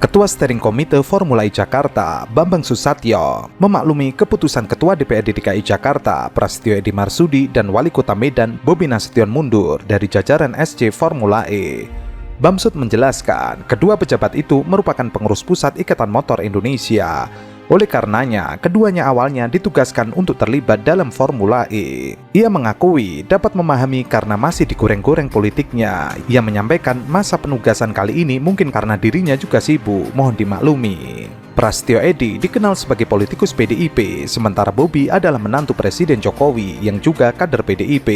Ketua Steering Komite Formula E Jakarta, Bambang Susatyo, memaklumi keputusan Ketua DPRD DKI Jakarta, Prasetyo Edy Marsudi, dan Wali Kota Medan, Bobi Nasution mundur dari jajaran SC Formula E. Bamsud menjelaskan, kedua pejabat itu merupakan pengurus pusat Ikatan Motor Indonesia. Oleh karenanya, keduanya awalnya ditugaskan untuk terlibat dalam Formula E. Ia mengakui dapat memahami karena masih digoreng-goreng politiknya. Ia menyampaikan masa penugasan kali ini mungkin karena dirinya juga sibuk, mohon dimaklumi. Prasetyo Edy dikenal sebagai politikus PDIP, sementara Bobi adalah menantu Presiden Jokowi yang juga kader PDIP.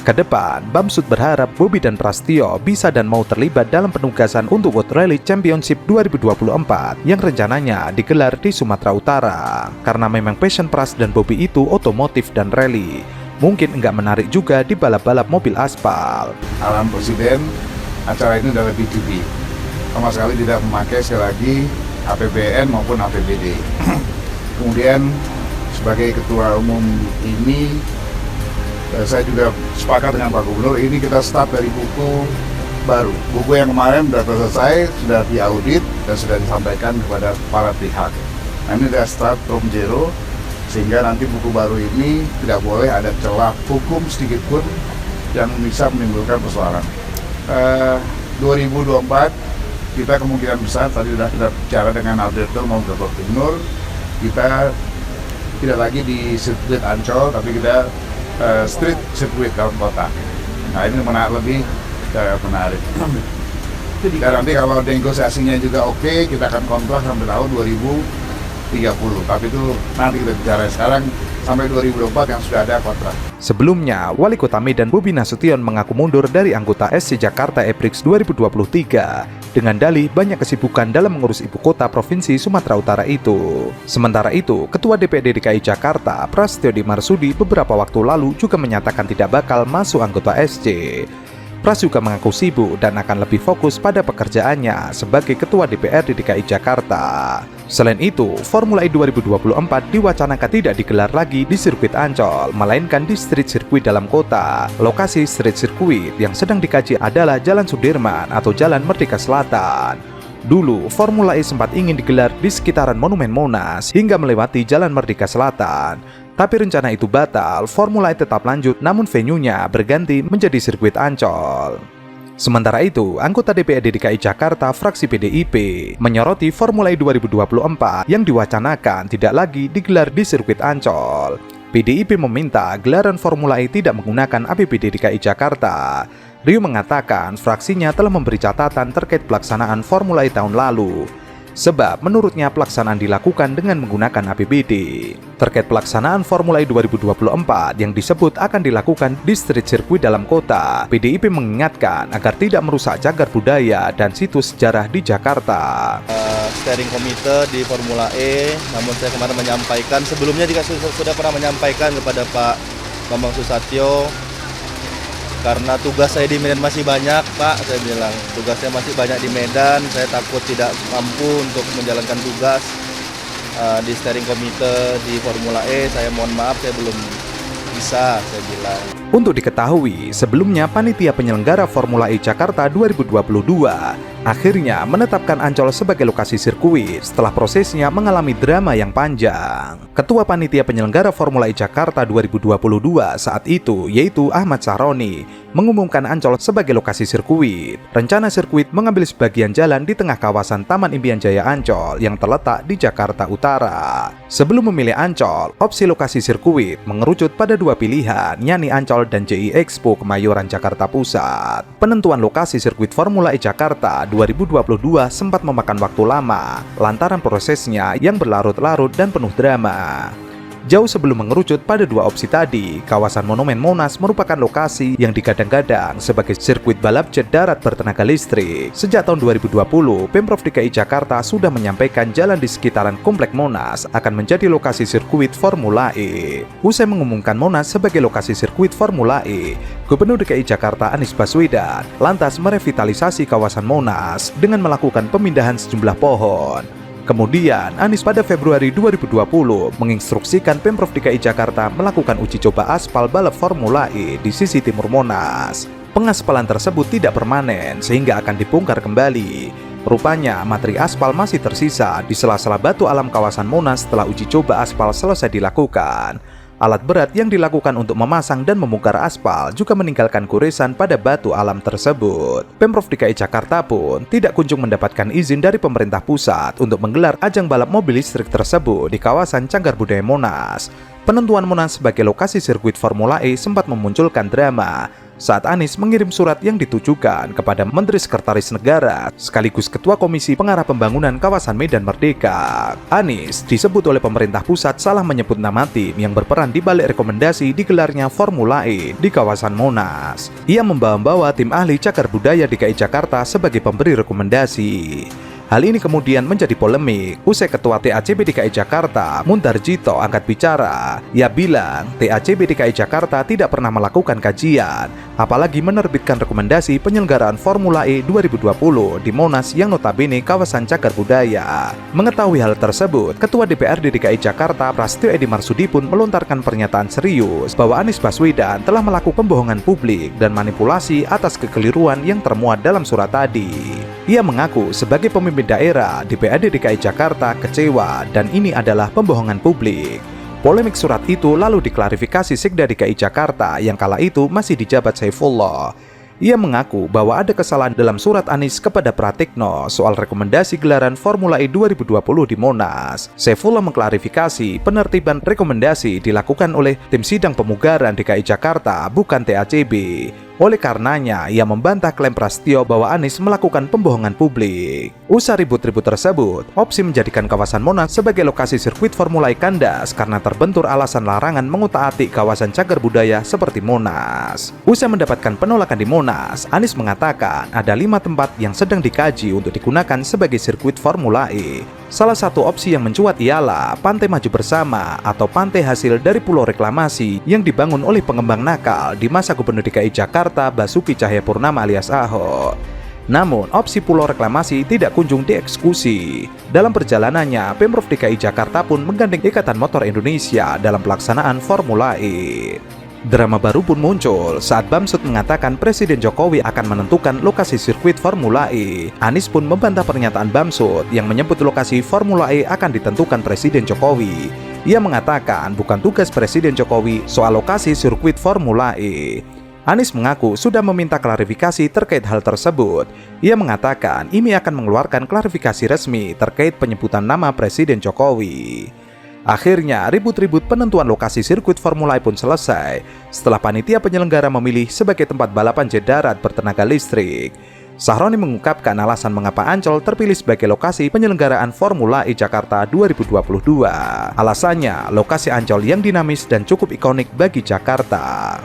Kedepan, Bamsud berharap Bobi dan Prasetyo bisa dan mau terlibat dalam penugasan untuk World Rally Championship 2024 yang rencananya digelar di Sumatera Utara. Karena memang passion Pras dan Bobi itu otomotif dan rally, mungkin enggak menarik juga di balap-balap mobil aspal. Arahan Presiden, acara ini adalah B2B, sama sekali tidak memakai sekali lagi APBN maupun APBD. Kemudian sebagai ketua umum ini, saya juga sepakat dengan Pak Gubernur, ini kita start dari buku baru. Buku yang kemarin sudah selesai, sudah diaudit dan sudah disampaikan kepada para pihak. Nah, ini sudah start from zero, sehingga nanti buku baru ini tidak boleh ada celah hukum sedikit pun yang bisa menimbulkan persoalan. 2024 kita kemungkinan besar, tadi sudah kita bicara dengan Alberto maupun Bapak Gubernur, kita tidak lagi di sirkuit Ancol, tapi kita street sirkuit dalam kota. Nah, ini lebih menarik. Dan nanti kalau negosiasinya juga oke, kita akan kontrak sampai tahun 2030. Tapi itu nanti kita bicara sekarang sampai 2024 yang sudah ada kontrak. Sebelumnya, Wali Kota Medan Bobi Nasution mengaku mundur dari anggota SC Jakarta Eprix 2023 dengan dalih banyak kesibukan dalam mengurus ibu kota provinsi Sumatera Utara itu. Sementara itu, Ketua DPRD DKI Jakarta, Prasetyo Edy Marsudi beberapa waktu lalu juga menyatakan tidak bakal masuk anggota SC. Pras juga mengaku sibuk dan akan lebih fokus pada pekerjaannya sebagai Ketua DPRD DKI Jakarta. Selain itu, Formula E 2024 diwacanakan tidak digelar lagi di sirkuit Ancol, melainkan di street sirkuit dalam kota. Lokasi street sirkuit yang sedang dikaji adalah Jalan Sudirman atau Jalan Merdeka Selatan. Dulu, Formula E sempat ingin digelar di sekitaran Monumen Monas hingga melewati Jalan Merdeka Selatan. Tapi rencana itu batal, Formula E tetap lanjut namun venue-nya berganti menjadi sirkuit Ancol. Sementara itu, anggota DPRD DKI Jakarta fraksi PDIP menyoroti Formula E 2024 yang diwacanakan tidak lagi digelar di sirkuit Ancol. PDIP meminta gelaran Formula E tidak menggunakan APBD DKI Jakarta. Rio mengatakan fraksinya telah memberi catatan terkait pelaksanaan Formula E tahun lalu, sebab menurutnya pelaksanaan dilakukan dengan menggunakan APBD. Terkait pelaksanaan Formula E 2024 yang disebut akan dilakukan di street sirkuit dalam kota, PDIP mengingatkan agar tidak merusak cagar budaya dan situs sejarah di Jakarta. Steering Komite di Formula E, namun saya kemarin menyampaikan, sebelumnya juga sudah pernah menyampaikan kepada Pak Bambang Susatyo, karena tugas saya di Medan masih banyak, Pak. Saya bilang, tugasnya masih banyak di Medan. Saya takut tidak mampu untuk menjalankan tugas di Steering Komite di Formula E. Saya mohon maaf, saya belum bisa, saya bilang. Untuk diketahui, sebelumnya panitia penyelenggara Formula E Jakarta 2022 akhirnya menetapkan Ancol sebagai lokasi sirkuit setelah prosesnya mengalami drama yang panjang. Ketua panitia penyelenggara Formula E Jakarta 2022 saat itu, yaitu Ahmad Sahroni, mengumumkan Ancol sebagai lokasi sirkuit. Rencana sirkuit mengambil sebagian jalan di tengah kawasan Taman Impian Jaya Ancol yang terletak di Jakarta Utara. Sebelum memilih Ancol, opsi lokasi sirkuit mengerucut pada dua pilihan, yakni Ancol dan JI Expo Kemayoran Jakarta Pusat. Penentuan lokasi sirkuit Formula E Jakarta 2022 sempat memakan waktu lama lantaran prosesnya yang berlarut-larut dan penuh drama. Jauh sebelum mengerucut pada dua opsi tadi, kawasan Monumen Monas merupakan lokasi yang digadang-gadang sebagai sirkuit balap jet darat bertenaga listrik. Sejak tahun 2020, Pemprov DKI Jakarta sudah menyampaikan jalan di sekitaran Komplek Monas akan menjadi lokasi sirkuit Formula E. Usai mengumumkan Monas sebagai lokasi sirkuit Formula E, Gubernur DKI Jakarta Anies Baswedan lantas merevitalisasi kawasan Monas dengan melakukan pemindahan sejumlah pohon. Kemudian, Anies pada Februari 2020 menginstruksikan Pemprov DKI Jakarta melakukan uji coba aspal balap Formula E di sisi timur Monas. Pengaspalan tersebut tidak permanen sehingga akan dibongkar kembali. Rupanya materi aspal masih tersisa di sela-sela batu alam kawasan Monas setelah uji coba aspal selesai dilakukan. Alat berat yang dilakukan untuk memasang dan membongkar aspal juga meninggalkan goresan pada batu alam tersebut. Pemprov DKI Jakarta pun tidak kunjung mendapatkan izin dari pemerintah pusat untuk menggelar ajang balap mobil listrik tersebut di kawasan Cagar Budaya Monas. Penentuan Monas sebagai lokasi sirkuit Formula E sempat memunculkan drama saat Anies mengirim surat yang ditujukan kepada Menteri Sekretaris Negara sekaligus Ketua Komisi Pengarah Pembangunan Kawasan Medan Merdeka. Anies disebut oleh pemerintah pusat salah menyebut nama tim yang berperan di balik rekomendasi digelarnya Formula E di kawasan Monas. Ia membawa-bawa tim ahli cagar budaya DKI Jakarta sebagai pemberi rekomendasi. Hal ini kemudian menjadi polemik usai Ketua TACB DKI Jakarta, Mundarjito, angkat bicara. Ia bilang TACB DKI Jakarta tidak pernah melakukan kajian, apalagi menerbitkan rekomendasi penyelenggaraan Formula E 2020 di Monas yang notabene kawasan cagar budaya. Mengetahui hal tersebut, Ketua DPRD DKI Jakarta, Prasetyo Edy Marsudi pun melontarkan pernyataan serius bahwa Anies Baswedan telah melakukan pembohongan publik dan manipulasi atas kekeliruan yang termuat dalam surat tadi. Ia mengaku sebagai pemimpin daerah DPRD DKI Jakarta kecewa dan ini adalah pembohongan publik. Polemik surat itu lalu diklarifikasi Sekda DKI Jakarta yang kala itu masih dijabat Saifullah. Ia mengaku bahwa ada kesalahan dalam surat Anies kepada Pratikno soal rekomendasi gelaran Formula E 2020 di Monas. Saifullah mengklarifikasi penertiban rekomendasi dilakukan oleh tim sidang pemugaran DKI Jakarta bukan TACB. Oleh karenanya, ia membantah klaim Prasetyo bahwa Anies melakukan pembohongan publik. Usai ribut-ribut tersebut, opsi menjadikan kawasan Monas sebagai lokasi sirkuit Formula E kandas karena terbentur alasan larangan mengutak-atik kawasan cagar budaya seperti Monas. Usai mendapatkan penolakan di Monas, Anies mengatakan ada 5 tempat yang sedang dikaji untuk digunakan sebagai sirkuit Formula E. Salah satu opsi yang mencuat ialah Pantai Maju Bersama atau pantai hasil dari pulau reklamasi yang dibangun oleh pengembang nakal di masa Gubernur DKI Jakarta Basuki Cahayapurnama alias Ahok. Namun, opsi pulau reklamasi tidak kunjung dieksekusi. Dalam perjalanannya, Pemprov DKI Jakarta pun menggandeng Ikatan Motor Indonesia dalam pelaksanaan Formula E. Drama baru pun muncul saat Bamsud mengatakan Presiden Jokowi akan menentukan lokasi sirkuit Formula E. Anies pun membantah pernyataan Bamsud yang menyebut lokasi Formula E akan ditentukan Presiden Jokowi. Ia mengatakan bukan tugas Presiden Jokowi soal lokasi sirkuit Formula E. Anies mengaku sudah meminta klarifikasi terkait hal tersebut. Ia mengatakan ini akan mengeluarkan klarifikasi resmi terkait penyebutan nama Presiden Jokowi. Akhirnya, ribut-ribut penentuan lokasi sirkuit Formula E pun selesai setelah panitia penyelenggara memilih sebagai tempat balapan jet darat bertenaga listrik. Sahroni mengungkapkan alasan mengapa Ancol terpilih sebagai lokasi penyelenggaraan Formula E Jakarta 2022. Alasannya, lokasi Ancol yang dinamis dan cukup ikonik bagi Jakarta.